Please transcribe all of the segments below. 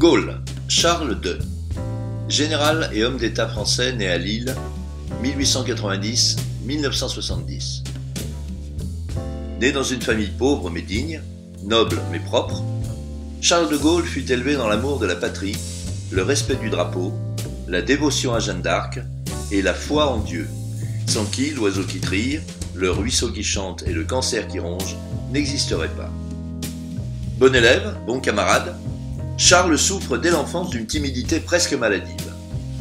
Gaulle, Charles II, général et homme d'État français né à Lille, 1890-1970. Né dans une famille pauvre mais digne, noble mais propre, Charles de Gaulle fut élevé dans l'amour de la patrie, le respect du drapeau, la dévotion à Jeanne d'Arc et la foi en Dieu, sans qui l'oiseau qui trille, le ruisseau qui chante et le cancer qui ronge n'existeraient pas. Bon élève, bon camarade, Charles souffre dès l'enfance d'une timidité presque maladive,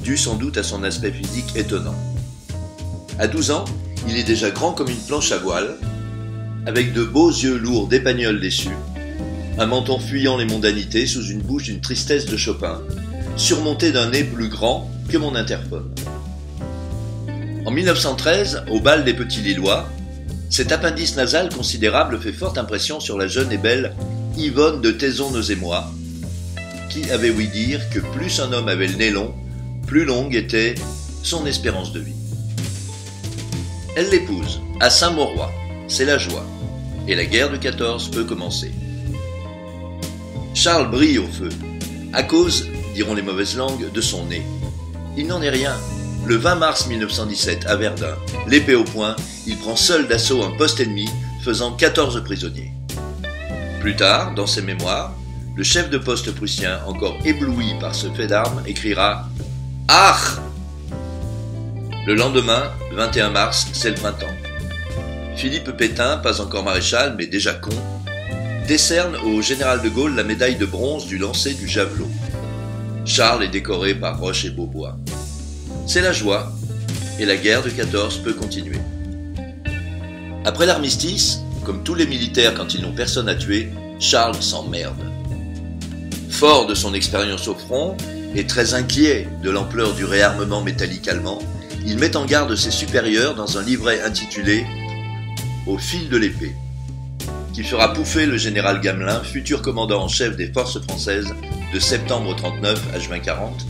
due sans doute à son aspect physique étonnant. À 12 ans, il est déjà grand comme une planche à voile, avec de beaux yeux lourds d'épagnols déçus, un menton fuyant les mondanités sous une bouche d'une tristesse de Chopin, surmonté d'un nez plus grand que mon interphone. En 1913, au bal des Petits Lillois, cet appendice nasal considérable fait forte impression sur la jeune et belle Yvonne de Taizon-Nosémois, qui avait ouï dire que plus un homme avait le nez long, plus longue était son espérance de vie. Elle l'épouse, à Saint-Mauroy, c'est la joie, et la guerre de 14 peut commencer. Charles brille au feu, à cause, diront les mauvaises langues, de son nez. Il n'en est rien. Le 20 mars 1917, à Verdun, l'épée au poing, il prend seul d'assaut un poste ennemi, faisant 14 prisonniers. Plus tard, dans ses mémoires, le chef de poste prussien, encore ébloui par ce fait d'armes, écrira « Ach !» Le lendemain, 21 mars, c'est le printemps. Philippe Pétain, pas encore maréchal, mais déjà con, décerne au général de Gaulle la médaille de bronze du lancer du javelot. Charles est décoré par Roche et Beaubois. C'est la joie, et la guerre de 14 peut continuer. Après l'armistice, comme tous les militaires quand ils n'ont personne à tuer, Charles s'emmerde. Fort de son expérience au front, et très inquiet de l'ampleur du réarmement métallique allemand, il met en garde ses supérieurs dans un livret intitulé « Au fil de l'épée », qui fera pouffer le général Gamelin, futur commandant en chef des forces françaises de septembre 39 à juin 40,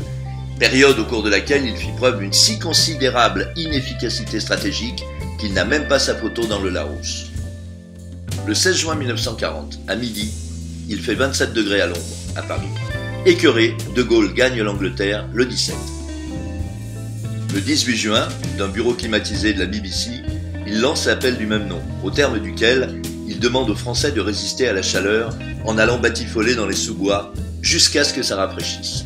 période au cours de laquelle il fit preuve d'une si considérable inefficacité stratégique qu'il n'a même pas sa photo dans le Larousse. Le 16 juin 1940, à midi, il fait 27 degrés à l'ombre, à Paris. Écœuré, De Gaulle gagne l'Angleterre le 17. Le 18 juin, d'un bureau climatisé de la BBC, il lance l'appel du même nom, au terme duquel il demande aux Français de résister à la chaleur en allant batifoler dans les sous-bois jusqu'à ce que ça rafraîchisse.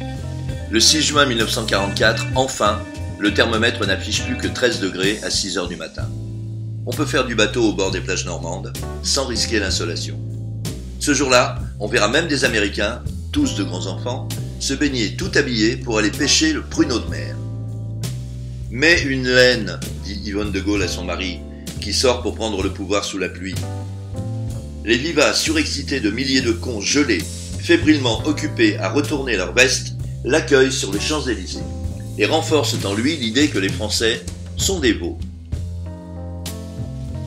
Le 6 juin 1944, enfin, le thermomètre n'affiche plus que 13 degrés à 6 heures du matin. On peut faire du bateau au bord des plages normandes sans risquer l'insolation. Ce jour-là, on verra même des Américains, tous de grands enfants, se baigner tout habillés pour aller pêcher le pruneau de mer. Mais une laine, dit Yvonne de Gaulle à son mari, qui sort pour prendre le pouvoir sous la pluie. Les vivaces surexcités de milliers de cons gelés, fébrilement occupés à retourner leur veste, l'accueillent sur les Champs-Élysées et renforcent en lui l'idée que les Français sont des veaux.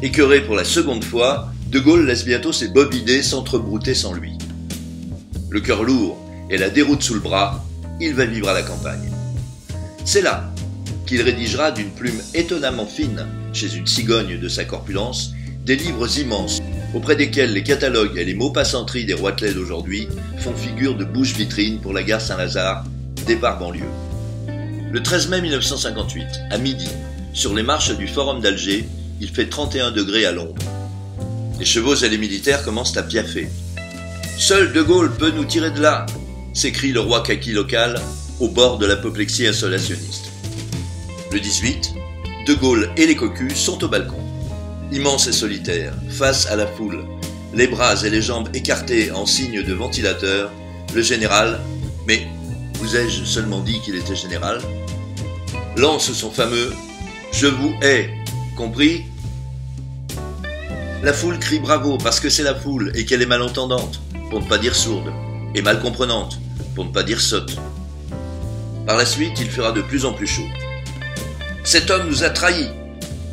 Écœuré pour la seconde fois, De Gaulle laisse bientôt ses bovidés s'entrebrouter sans lui. Le cœur lourd et la déroute sous le bras, il va vivre à la campagne. C'est là qu'il rédigera d'une plume étonnamment fine, chez une cigogne de sa corpulence, des livres immenses, auprès desquels les catalogues et les mots-passanteries des roitelets d'aujourd'hui font figure de bouche-vitrine pour la gare Saint-Lazare, départ banlieue. Le 13 mai 1958, à midi, sur les marches du Forum d'Alger, il fait 31 degrés à l'ombre. Les chevaux et les militaires commencent à piaffer. « Seul De Gaulle peut nous tirer de là !» s'écrie le roi kaki local au bord de l'apoplexie insolationniste. Le 18, De Gaulle et les cocus sont au balcon. Immense et solitaire, face à la foule, les bras et les jambes écartés en signe de ventilateur, le général, mais vous ai-je seulement dit qu'il était général, lance son fameux « Je vous hais », compris? La foule crie bravo parce que c'est la foule et qu'elle est malentendante, pour ne pas dire sourde, et mal comprenante, pour ne pas dire sotte. Par la suite, il fera de plus en plus chaud. « Cet homme nous a trahis !»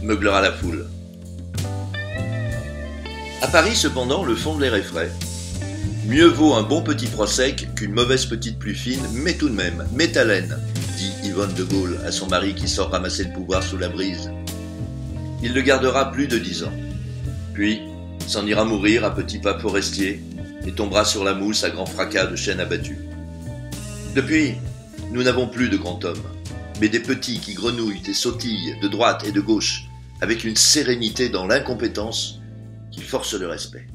meuglera la foule. À Paris, cependant, le fond de l'air est frais. Mieux vaut un bon petit froid sec qu'une mauvaise petite pluie fine, mais tout de même, métalène, dit Yvonne de Gaulle à son mari qui sort ramasser le pouvoir sous la brise. Il le gardera plus de 10 ans. Puis, s'en ira mourir à petits pas forestiers et tombera sur la mousse à grand fracas de chêne abattu. Depuis, nous n'avons plus de grands hommes, mais des petits qui grenouillent et sautillent de droite et de gauche, avec une sérénité dans l'incompétence qui force le respect.